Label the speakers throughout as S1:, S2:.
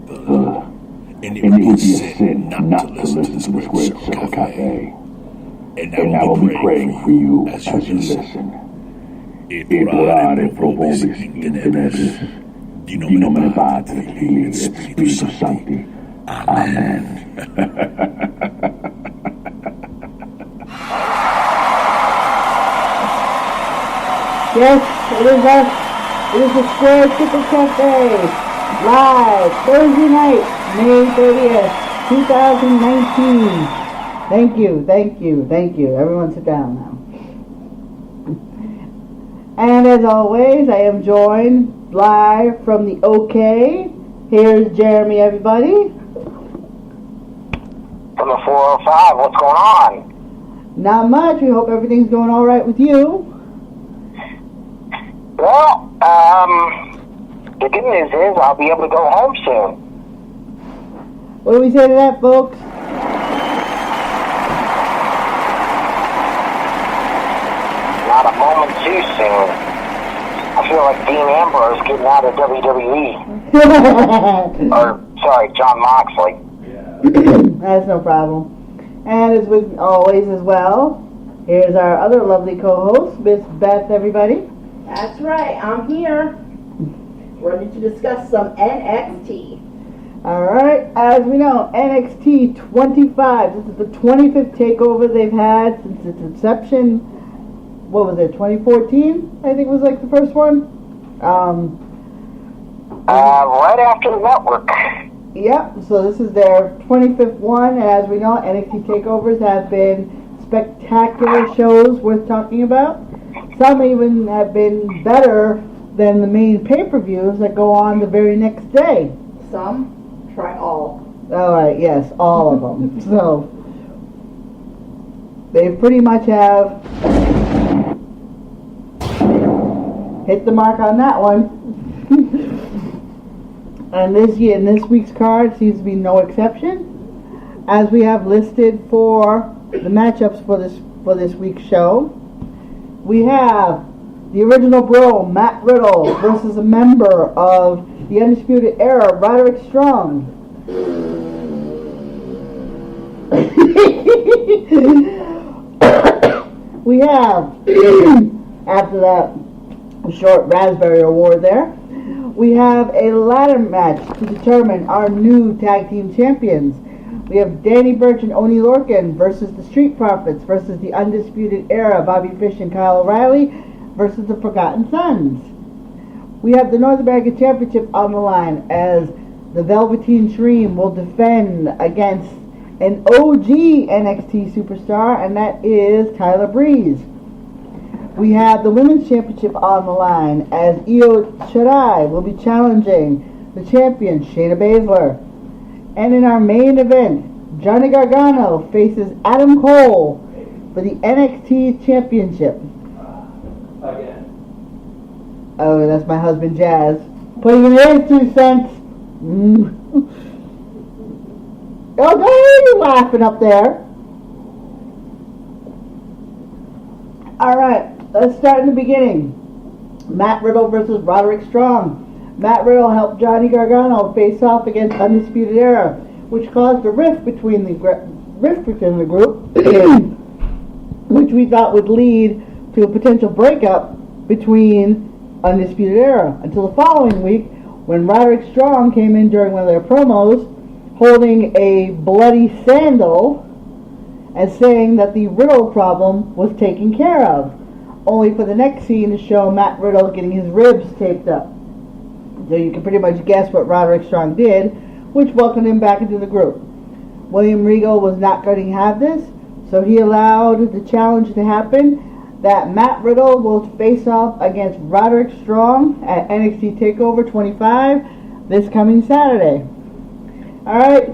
S1: And it would be a sin not to listen to the Squared Circle Cafe. And I will be praying for you as you listen. Orare pro vobis in tenebris, di nomine Patri, Filii, et Spiritus Sancti. Amen.
S2: Yes, it is the Square Circle Cafe, live, Thursday night, May 30th, 2019. Thank you. Everyone sit down now. And as always, I am joined live from the OK. Here's Jeremy, everybody.
S3: From the 405, what's going on?
S2: Not much. We hope everything's going all right with you.
S3: Well, the good news is I'll be able to go home soon.
S2: What do we say to that, folks?
S3: Not a moment too soon. I feel like Dean Ambrose getting out of WWE. Or, sorry, John Moxley.
S2: That's no problem. And as with always as well, here's our other lovely co-host, Miss Beth, everybody.
S4: That's right, I'm here. Ready to discuss some NXT.
S2: Alright, as we know, NXT 25. This is the 25th takeover they've had since its inception. What was it, 2014? I think was like the first one.
S3: Right after the network.
S2: Yep, so this is their 25th one, and as we know, NXT takeovers have been spectacular shows worth talking about. Some even have been better than the main pay-per-views that go on the very next day.
S4: Some, try all.
S2: Alright, yes, all of them. So, they pretty much have hit the mark on that one. And this week's card seems to be no exception, as we have listed for the matchups for this week's show. We have the original Bro, Matt Riddle, versus a member of the Undisputed Era, Roderick Strong. We have, after that short raspberry award there, we have a ladder match to determine our new tag team champions. We have Danny Burch and Oney Lorcan versus the Street Profits versus the Undisputed Era, Bobby Fish and Kyle O'Reilly versus the Forgotten Sons. We have the North American Championship on the line as the Velveteen Dream will defend against an OG NXT superstar, and that is Tyler Breeze. We have the Women's Championship on the line as Io Shirai will be challenging the champion Shayna Baszler. And in our main event, Johnny Gargano faces Adam Cole for the NXT Championship.
S5: Again.
S2: Oh, that's my husband Jazz putting in his 2 cents. Oh, don't hear you laughing up there. Alright, let's start in the beginning. Matt Riddle versus Roderick Strong. Matt Riddle helped Johnny Gargano face off against Undisputed Era, which caused a rift between the group, which we thought would lead to a potential breakup between Undisputed Era, until the following week when Roderick Strong came in during one of their promos holding a bloody sandal and saying that the Riddle problem was taken care of, only for the next scene to show Matt Riddle getting his ribs taped up. So you can pretty much guess what Roderick Strong did, which welcomed him back into the group. William Regal was not going to have this, so he allowed the challenge to happen that Matt Riddle will face off against Roderick Strong at NXT Takeover 25 this coming Saturday. Alright,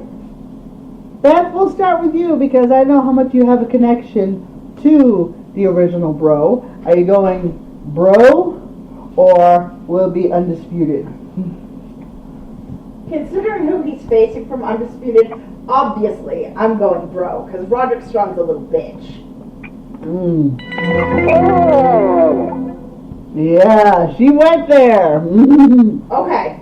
S2: Beth, we'll start with you because I know how much you have a connection to the original Bro. Are you going Bro or will it be Undisputed?
S4: Considering who he's facing from Undisputed, obviously I'm going Bro, because Roderick Strong's a little bitch.
S2: Yeah, she went there.
S4: Okay.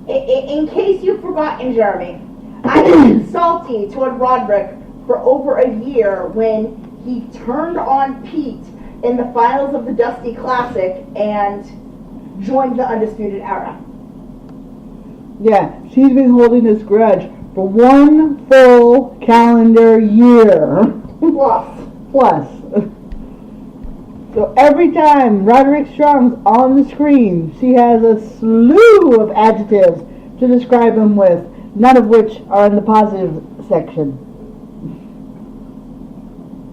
S4: In case you've forgotten, Jeremy, I've been salty toward Roderick for over a year when he turned on Pete in the finals of the Dusty Classic and joined the Undisputed Era.
S2: Yeah, she's been holding this grudge for 1 full calendar year. Plus. So every time Roderick Strong's on the screen, she has a slew of adjectives to describe him with, none of which are in the positive section.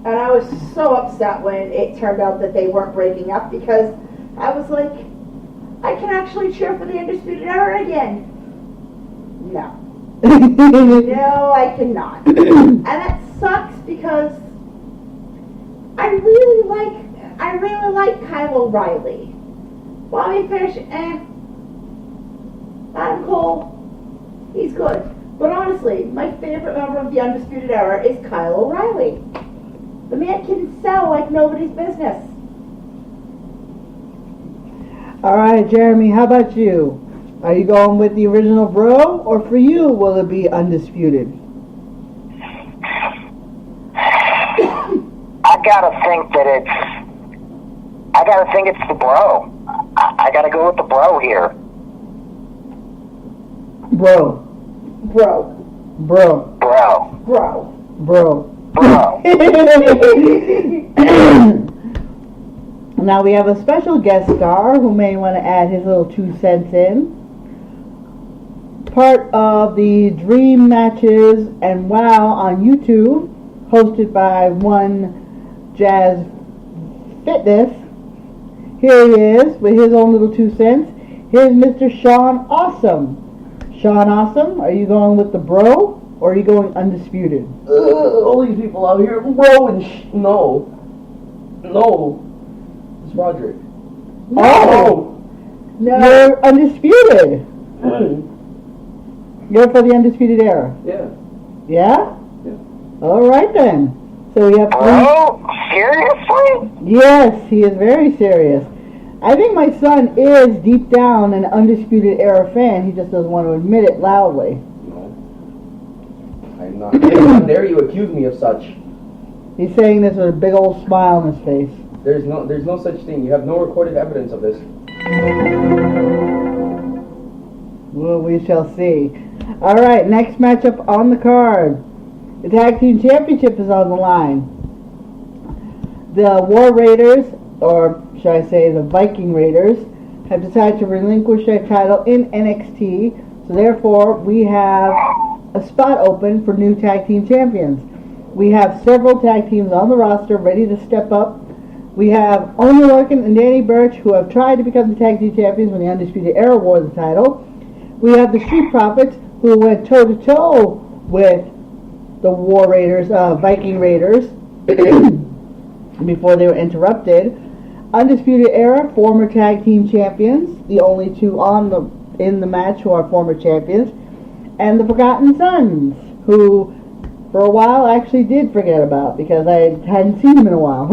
S4: And I was so upset when it turned out that they weren't breaking up, because I was like, I can actually cheer for the Undisputed Era again. No. No, I cannot. And that sucks because I really like Kyle O'Reilly. Bobby Fish, Adam Cole, he's good. But honestly, my favorite member of the Undisputed Era is Kyle O'Reilly. The man can sell like nobody's business.
S2: Alright, Jeremy, how about you? Are you going with the original Bro, or for you, will it be Undisputed?
S3: I gotta think it's the Bro. I gotta go with the Bro here.
S2: Bro. Now we have a special guest star who may want to add his little 2 cents in. Part of the Dream Matches and Wow on YouTube, hosted by one Jazz Fitness. Here he is with his own little 2 cents. Here's Mr. Sean Awesome. Sean Awesome, are you going with the Bro, or are you going Undisputed?
S5: All these people out here, bro, and no. It's Roderick.
S2: No. You're Undisputed. You're for the Undisputed Era.
S5: Yeah.
S2: Yeah?
S5: Yeah.
S2: All right then. So we have 3.
S3: Oh, seriously?
S2: Yes, he is very serious. I think my son is deep down an Undisputed Era fan. He just doesn't want to admit it loudly.
S5: No. I'm not. How dare you accuse me of such?
S2: He's saying this with a big old smile on his face.
S5: There's no such thing. You have no recorded evidence of this.
S2: Well, we shall see. All right, next matchup on the card. The Tag Team Championship is on the line. The War Raiders, or should I say the Viking Raiders, have decided to relinquish their title in NXT. So therefore, we have a spot open for new Tag Team Champions. We have several tag teams on the roster ready to step up. We have Oney Lorcan and Danny Burch, who have tried to become the Tag Team Champions when the Undisputed Era wore the title. We have the Street Profits, who went toe-to-toe with the War Raiders, Viking Raiders, before they were interrupted. Undisputed Era, former Tag Team Champions, the only 2 in the match who are former champions. And the Forgotten Sons, who for a while I actually did forget about because I hadn't seen them in a while.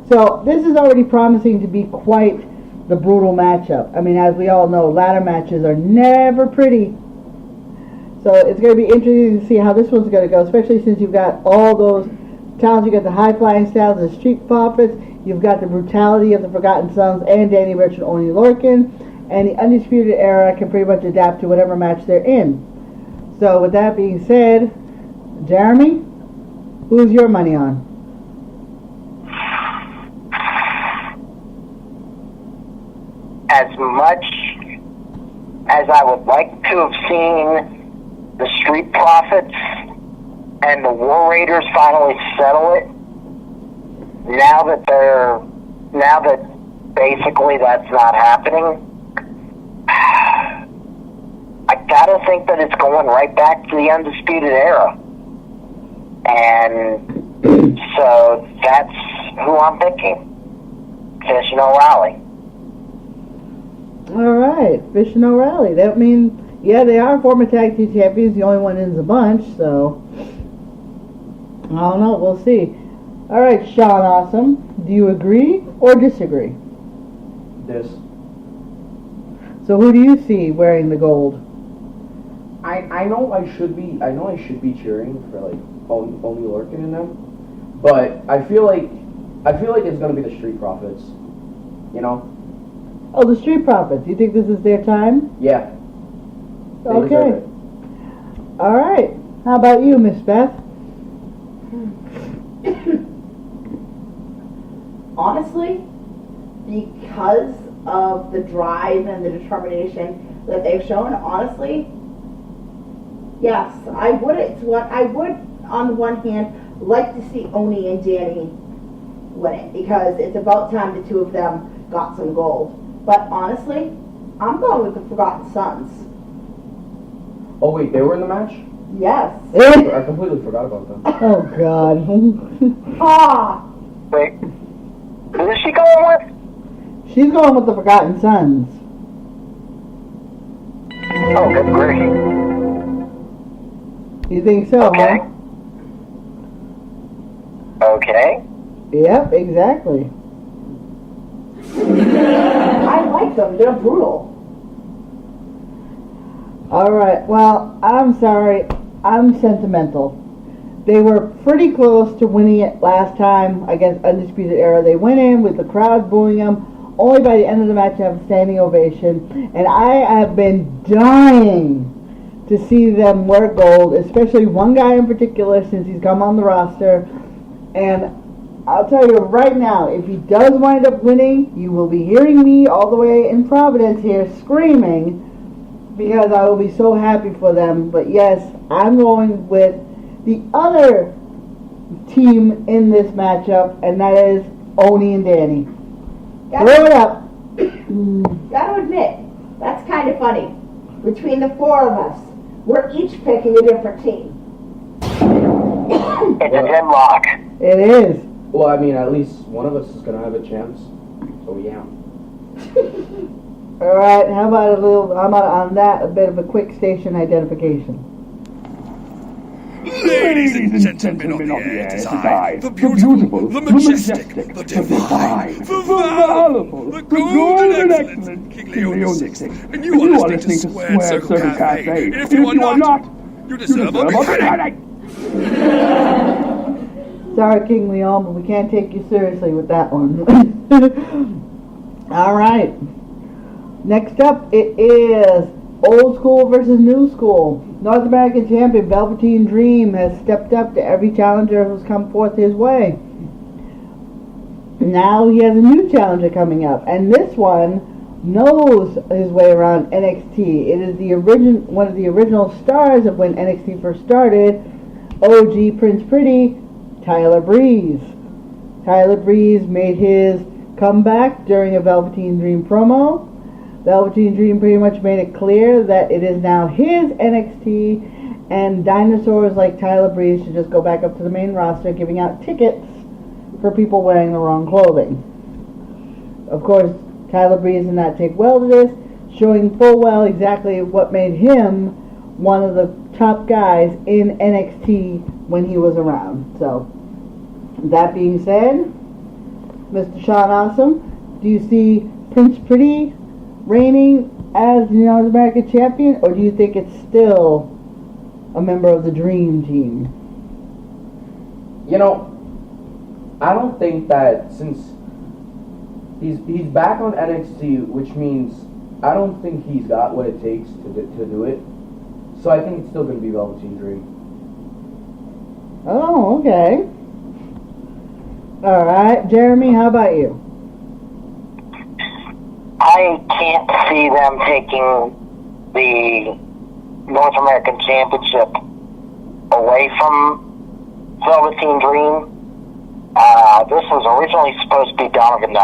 S2: So this is already promising to be quite the brutal matchup. I mean, as we all know, ladder matches are never pretty. So it's going to be interesting to see how this one's going to go, especially since you've got all those talents. You've got the high-flying styles of the Street Profits. You've got the brutality of the Forgotten Sons and Danny Burch and Oney Lorcan. And the Undisputed Era can pretty much adapt to whatever match they're in. So with that being said, Jeremy, who's your money on?
S3: As much as I would like to have seen the Street Profits and the War Raiders finally settle it, now that basically that's not happening, I gotta think that it's going right back to the Undisputed Era. And so that's who I'm thinking. Fish and O'Reilly.
S2: All right, Fish and O'Reilly. That means, yeah, they are former tag team champions, the only one in the bunch, so I don't know, we'll see. All right, Sean Awesome, do you agree or disagree?
S5: This.
S2: So who do you see wearing the gold?
S5: I know I should be cheering for like Oni Lorcan and them, but I feel like it's gonna be the Street Profits. You know?
S2: Oh, the Street Profits. You think this is their time?
S5: Yeah. They
S2: Okay.
S5: deserve it.
S2: All right. How about you, Miss Beth?
S4: Honestly, because of the drive and the determination that they've shown, honestly, yes, I would. It's what I would, on the one hand, like to see Oni and Danny win it, because it's about time the two of them got some gold. But honestly, I'm going with the Forgotten Sons.
S5: Oh wait, they were in the match?
S4: Yes.
S5: I completely forgot about them.
S2: Oh, God.
S4: Ah,
S3: Wait, who is she going with?
S2: She's going with the Forgotten Sons.
S3: Oh, good grief.
S2: You think so,
S3: Okay.
S2: huh?
S3: Okay.
S2: Yep, exactly.
S4: I like them. They're brutal.
S2: All right. Well, I'm sorry. I'm sentimental. They were pretty close to winning it last time against Undisputed Era. They went in with the crowd booing them. Only by the end of the match, have a standing ovation. And I have been dying to see them wear gold, especially one guy in particular since he's come on the roster. And I'll tell you right now, if he does wind up winning, you will be hearing me all the way in Providence here screaming, because I will be so happy for them. But yes, I'm going with the other team in this matchup, and that is Oni and Danny. Throw it up.
S4: Gotta admit, that's kind of funny. Between the four of us, we're each picking a different team.
S3: It's a deadlock.
S2: It is.
S5: Well, I mean, at least one of us is gonna have a chance. So yeah.
S2: All right. How about on that a bit of a quick station identification?
S1: Ladies and gentlemen of the air design, the beautiful, the majestic, the divine, the valuable, the golden excellent King Leon VI. And you are listening to Squared Circle Cafe. And if you are not, you deserve a beheading.
S2: Sorry, King Leon, but we can't take you seriously with that one. All right. Next up, it is Old School versus New School. North American Champion Velveteen Dream has stepped up to every challenger who's come forth his way. Now he has a new challenger coming up, and this one knows his way around NXT. It is one of the original stars of when NXT first started, OG Prince Pretty, Tyler Breeze. Tyler Breeze made his comeback during a Velveteen Dream promo. Velveteen Dream pretty much made it clear that it is now his NXT, and dinosaurs like Tyler Breeze should just go back up to the main roster, giving out tickets for people wearing the wrong clothing. Of course, Tyler Breeze did not take well to this, showing full well exactly what made him one of the top guys in NXT when he was around. So, that being said, Mr. Sean Awesome, do you see Prince Pretty reigning as the North American champion, or do you think it's still a member of the Dream Team?
S5: You know, I don't think that, since he's back on NXT, which means I don't think he's got what it takes to do it. So I think it's still going to be Velveteen Dream.
S2: Oh, okay. All right, Jeremy, how about you?
S3: I can't see them taking the North American Championship away from Velveteen Dream. This was originally supposed to be Dominic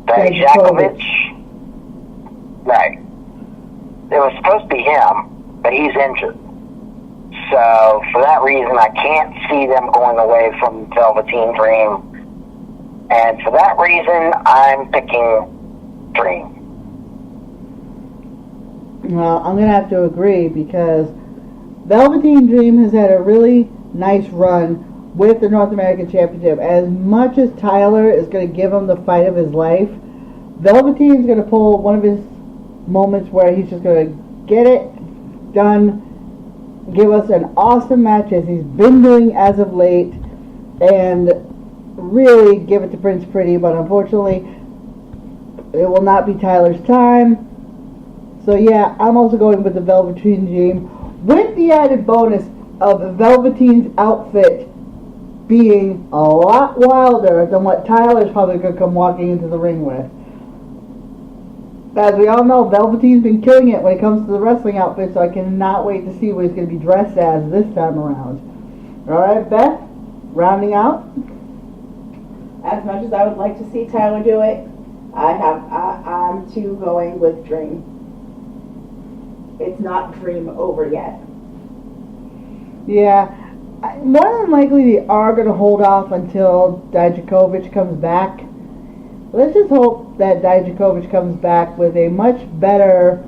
S3: Dijakovic. Right. It was supposed to be him, but he's injured. So, for that reason, I can't see them going away from Velveteen Dream. And for that reason, I'm picking Dream.
S2: Well, I'm going to have to agree, because Velveteen Dream has had a really nice run with the North American Championship. As much as Tyler is going to give him the fight of his life, Velveteen's going to pull one of his moments where he's just going to get it done, give us an awesome match as he's been doing as of late, and really give it to Prince Pretty, but unfortunately it will not be Tyler's time. So yeah, I'm also going with the Velveteen team, with the added bonus of Velveteen's outfit being a lot wilder than what Tyler's probably going to come walking into the ring with. As we all know, Velveteen's been killing it when it comes to the wrestling outfit, so I cannot wait to see what he's going to be dressed as this time around. Alright, Beth, rounding out.
S4: As much as I would like to see Tyler do it, I'm too going with Dream. It's not Dream over yet.
S2: Yeah, more than likely they are going to hold off until Dijakovic comes back. Let's just hope that Dijakovic comes back with a much better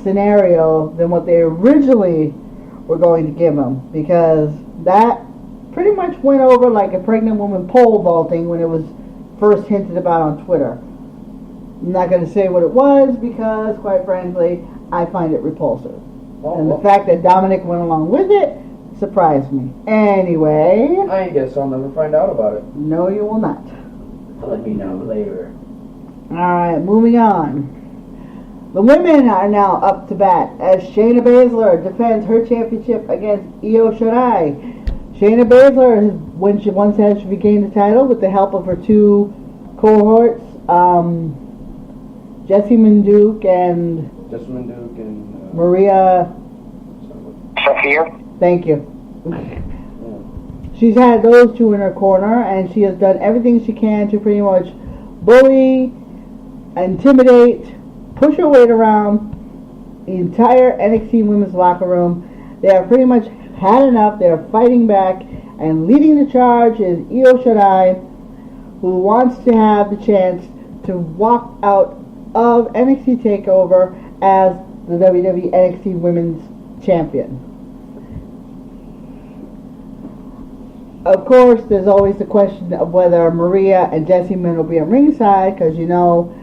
S2: scenario than what they originally were going to give him, because that pretty much went over like a pregnant woman pole vaulting when it was first hinted about on Twitter. I'm not going to say what it was because, quite frankly, I find it repulsive. And the fact that Dominic went along with it surprised me. Anyway.
S5: I guess I'll never find out about it.
S2: No, you will not.
S5: Let me know later.
S2: Alright, moving on. The women are now up to bat as Shayna Baszler defends her championship against Io Shirai. Shayna Baszler, when she once had she regained the title with the help of her two cohorts, Jessie Manduke and Maria
S3: Shafir?
S2: Thank you. She's had those two in her corner, and she has done everything she can to pretty much bully, intimidate, push her weight around the entire NXT women's locker room. They have pretty much had enough. They're fighting back, and leading the charge is Io Shirai, who wants to have the chance to walk out of NXT TakeOver as the WWE NXT Women's Champion. Of course, there's always the question of whether Maria and Jessie Min will be on ringside, because you know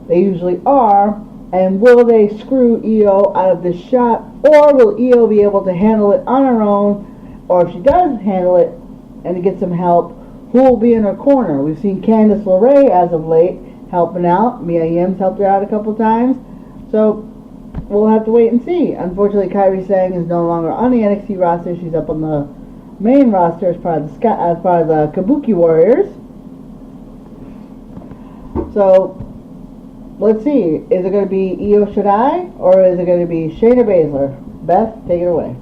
S2: they usually are. And will they screw Io out of this shot, or will Io be able to handle it on her own? Or if she does handle it and get some help, who will be in her corner? We've seen Candice LeRae as of late helping out. Mia Yim's helped her out a couple times. So we'll have to wait and see. Unfortunately, Kairi Sane is no longer on the NXT roster. She's up on the main roster as part of the Kabuki Warriors. So let's see. Is it going to be Io Shirai or is it going to be Shayna Baszler? Beth, take it away.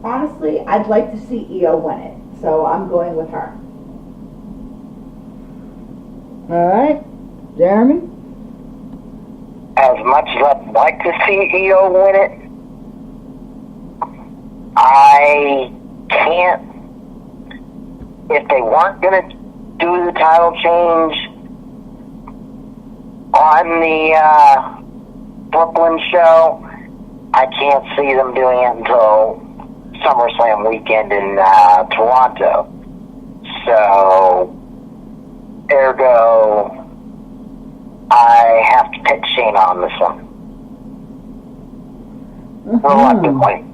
S4: Honestly, I'd like to see Io win it, so I'm going with her.
S2: All right, Jeremy.
S3: As much as I'd like to see Io win it, I can't. If they weren't going to do the title change on the Brooklyn show, I can't see them doing it until SummerSlam weekend in Toronto. So, ergo, I have to pick Shayna on this one. Reluctantly.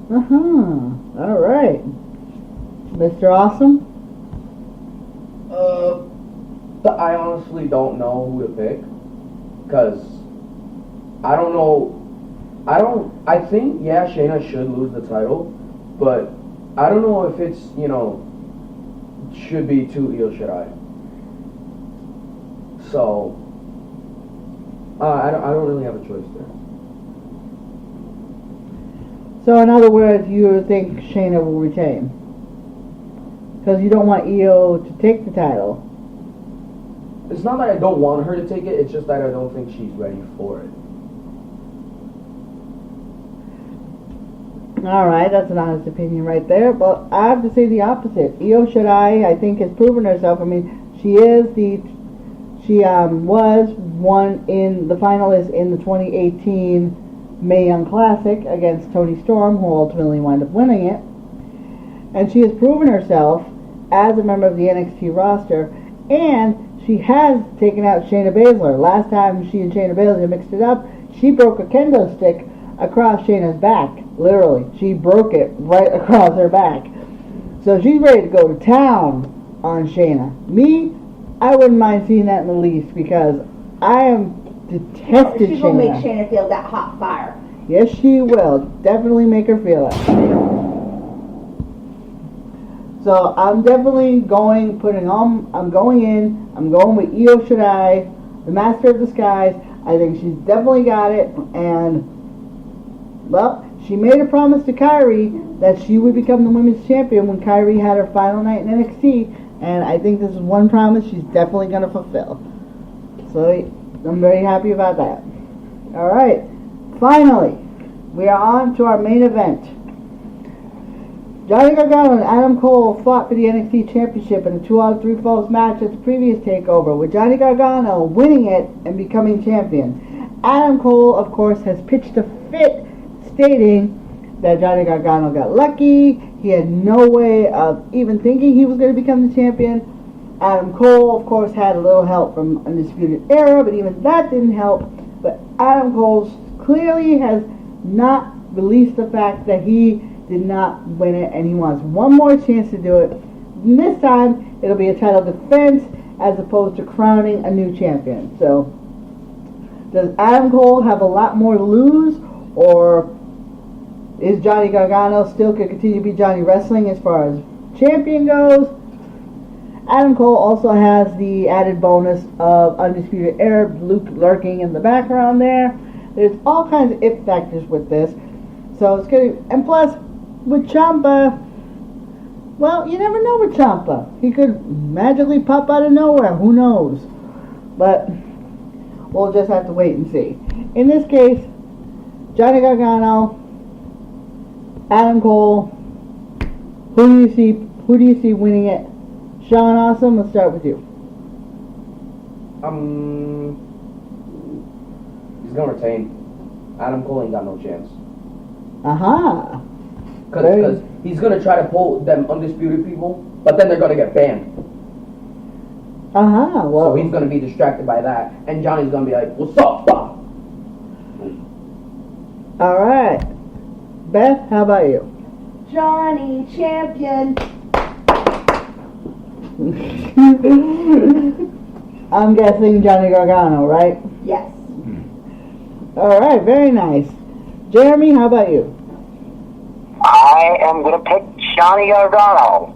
S2: All right. Mr. Awesome?
S5: I honestly don't know who to pick, because I don't know. I think, yeah, Shayna should lose the title, but I don't know if it's, should be to Io Shirai. So, I don't really have a choice there.
S2: So in other words, you think Shayna will retain? Because you don't want Io to take the title.
S5: It's not that I don't want her to take it, it's just that I don't think she's ready for it.
S2: Alright, that's an honest opinion right there. But I have to say the opposite. Io Shirai, I think, has proven herself. I mean, she was one in the finalist in the 2018 Mae Young Classic against Toni Storm, who ultimately wound up winning it. And she has proven herself as a member of the NXT roster, and she has taken out Shayna Baszler. Last time she and Shayna Baszler mixed it up, she broke a kendo stick across Shayna's back. Literally, she broke it right across her back. So she's ready to go to town on Shayna. Me, I wouldn't mind seeing that in the least because I am detested
S4: She's
S2: Shayna.
S4: gonna make Shayna feel that hot fire.
S2: Yes, she will. Definitely make her feel it. So I'm definitely going with Io Shirai, the Master of Disguise. I think she's definitely got it. And, well, she made a promise to Kairi that she would become the women's champion when Kairi had her final night in NXT. And I think this is one promise she's definitely going to fulfill. So I'm very happy about that. Alright, finally, we are on to our main event. Johnny Gargano and Adam Cole fought for the NXT Championship in a 2 out of 3 falls match at the previous TakeOver, with Johnny Gargano winning it and becoming champion. Adam Cole, of course, has pitched a fit stating that Johnny Gargano got lucky. He had no way of even thinking he was going to become the champion. Adam Cole, of course, had a little help from Undisputed Era, but even that didn't help. But Adam Cole clearly has not released the fact that he did not win it, and he wants one more chance to do it. And this time, it'll be a title defense as opposed to crowning a new champion. So, does Adam Cole have a lot more to lose, or is Johnny Gargano still going to continue to be Johnny Wrestling as far as champion goes? Adam Cole also has the added bonus of Undisputed Era, Luke lurking in the background there. There's all kinds of if factors with this. So it's good. And plus, with Ciampa, well, you never know with Ciampa. He could magically pop out of nowhere. Who knows? But we'll just have to wait and see. In this case, Johnny Gargano, Adam Cole, who do you see winning it? Sean Awesome, let's start with you.
S5: He's gonna retain. Adam Cole ain't got no chance.
S2: Aha.
S5: Because he's gonna try to pull them undisputed people, but then they're gonna get banned.
S2: Aha. Well,
S5: So he's gonna be distracted by that, and Johnny's gonna be like, "What's up, Bob?"
S2: all right. Beth, how about you?
S4: Johnny champion.
S2: I'm guessing Johnny Gargano, right?
S4: Yes.
S2: All right, very nice. Jeremy, how about you?
S3: I am going to pick Johnny Gargano.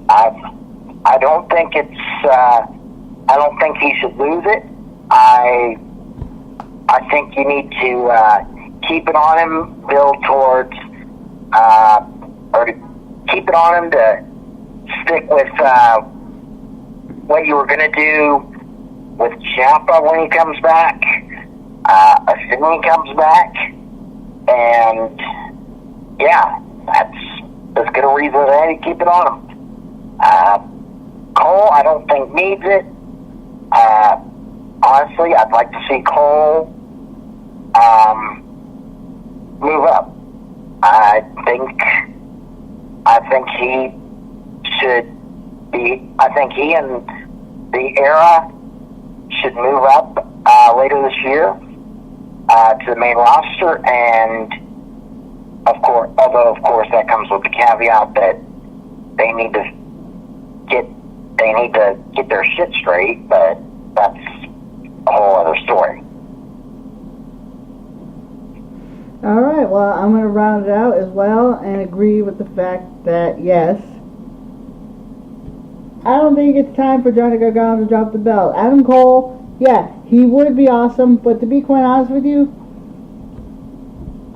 S3: I don't think I don't think he should lose it. I think you need to keep it on him, build towards, or to keep it on him to stick with what you were going to do with Ciampa when he comes back, assuming he comes back, and yeah, that's as good a reason as any to keep it on him. Cole, I don't think needs it. Honestly, I'd like to see Cole move up. I think he should be. I think he and the Era should move up later this year to the main roster, and of course that comes with the caveat that they need to get their shit straight, but that's a whole other story.
S2: All right, well, I'm going to round it out as well and agree with the fact that, yes, I don't think it's time for Johnny Gargano to drop the belt. Adam Cole, yeah, he would be awesome, but to be quite honest with you,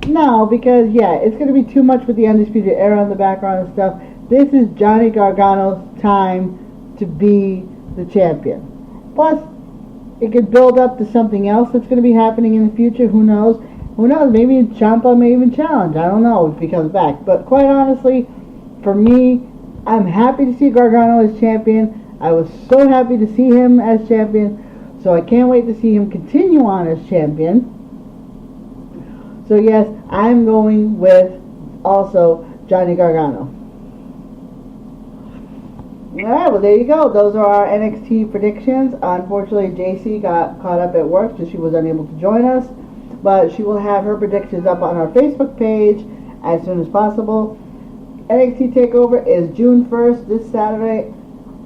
S2: no, because, yeah, it's going to be too much with the Undisputed Era in the background and stuff. This is Johnny Gargano's time to be the champion. Plus, it could build up to something else that's going to be happening in the future. Who knows? Who knows? Maybe Ciampa may even challenge. I don't know if he comes back. But quite honestly, for me, I'm happy to see Gargano as champion. I was so happy to see him as champion. So I can't wait to see him continue on as champion. So yes, I'm going with also Johnny Gargano. Alright, well there you go. Those are our NXT predictions. Unfortunately, JC got caught up at work, so she was unable to join us. But she will have her predictions up on our Facebook page as soon as possible. NXT Takeover is June 1st, this Saturday,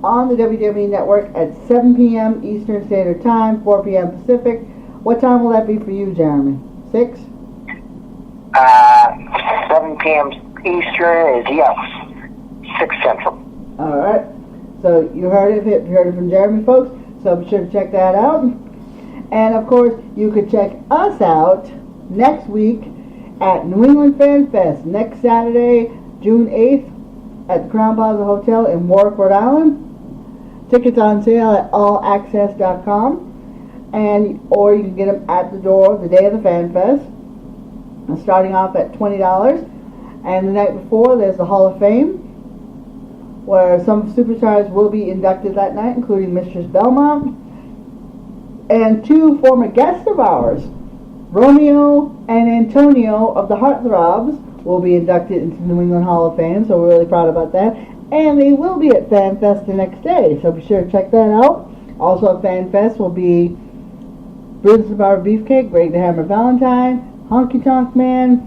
S2: on the WWE Network at 7 p.m. Eastern Standard Time, 4 p.m. Pacific. What time will that be for you, Jeremy? 6?
S3: 7 p.m. Eastern is, yes, 6 Central.
S2: Alright, so you heard it from Jeremy, folks, so be sure to check that out. And of course, you could check us out next week at New England Fan Fest, next Saturday, June 8th, at the Crown Plaza Hotel in Warwick, Rhode Island. Tickets on sale at allaccess.com, or you can get them at the door the day of the Fan Fest, starting off at $20. And the night before, there's the Hall of Fame, where some superstars will be inducted that night, including Mistress Belmont. And 2 former guests of ours, Romeo and Antonio of the Heartthrobs, will be inducted into the New England Hall of Fame, so we're really proud about that. And they will be at Fan Fest the next day, so be sure to check that out. Also at Fan Fest will be Brutus the Barber Beefcake, Greg the Hammer Valentine, Honky Tonk Man,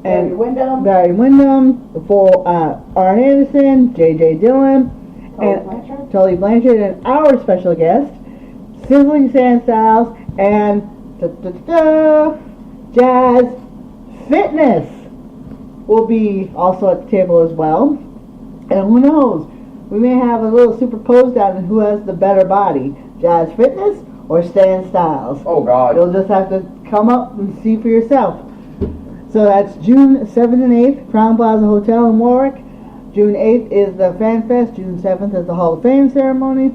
S2: and Barry Windham, before Arn Anderson, J.J. Dillon, and Tully Blanchard, and our special guest, Sizzling Sand Styles, and Jazz Fitness will be also at the table as well. And who knows, we may have a little superposed out on who has the better body, Jazz Fitness or Stan Styles.
S5: Oh God.
S2: You'll just have to come up and see for yourself. So that's June 7th and 8th, Crown Plaza Hotel in Warwick. June 8th is the Fan Fest. June 7th is the Hall of Fame ceremony.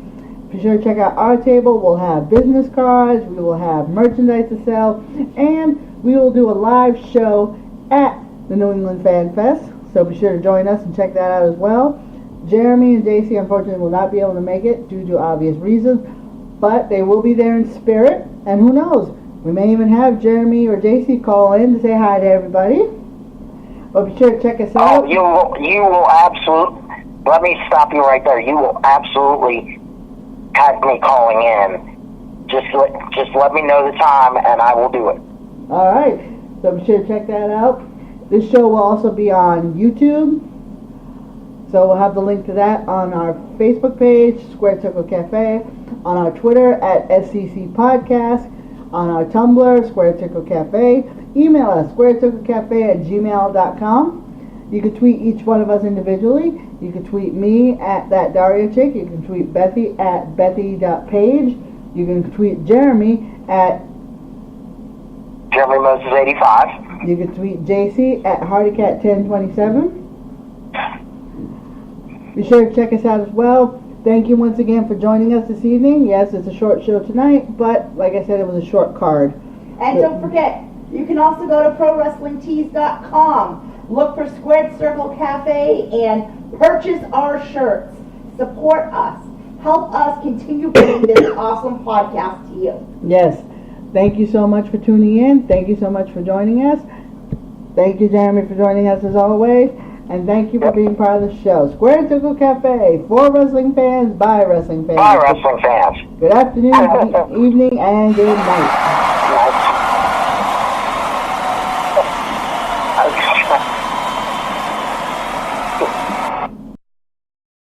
S2: Be sure to check out our table. We'll have business cards, we will have merchandise to sell, and we will do a live show at the New England Fan Fest. So be sure to join us and check that out as well. Jeremy and JC unfortunately will not be able to make it due to obvious reasons, but they will be there in spirit, and who knows, we may even have Jeremy or JC call in to say hi to everybody. But be sure to check us out.
S3: Oh, you will absolutely, let me stop you right there. You will absolutely have me calling in. Just let me know the time and I will do it.
S2: Alright, so be sure to check that out. This show will also be on YouTube. So we'll have the link to that on our Facebook page, Square Circle Cafe, on our Twitter at SCC Podcast, on our Tumblr, Square Circle Cafe. Email us, squarecirclecafe@gmail.com. You can tweet each one of us individually. You can tweet me at that Daria chick. You can tweet Bethy at bethy.page. You can tweet Jeremy at
S3: Jeremy Moses 85.
S2: You can tweet JC at HardyCat1027. Be sure to check us out as well. Thank you once again for joining us this evening. Yes, it's a short show tonight, but like I said, it was a short card.
S4: And don't forget, you can also go to ProWrestlingTees.com. Look for Squared Circle Cafe and purchase our shirts. Support us. Help us continue bringing this awesome podcast to you.
S2: Yes. Thank you so much for tuning in. Thank you so much for joining us. Thank you, Jeremy, for joining us as always. And thank you for being part of the show. Square Circle Cafe, for wrestling fans, by wrestling fans.
S3: By wrestling fans.
S2: Good afternoon, good evening, and good night.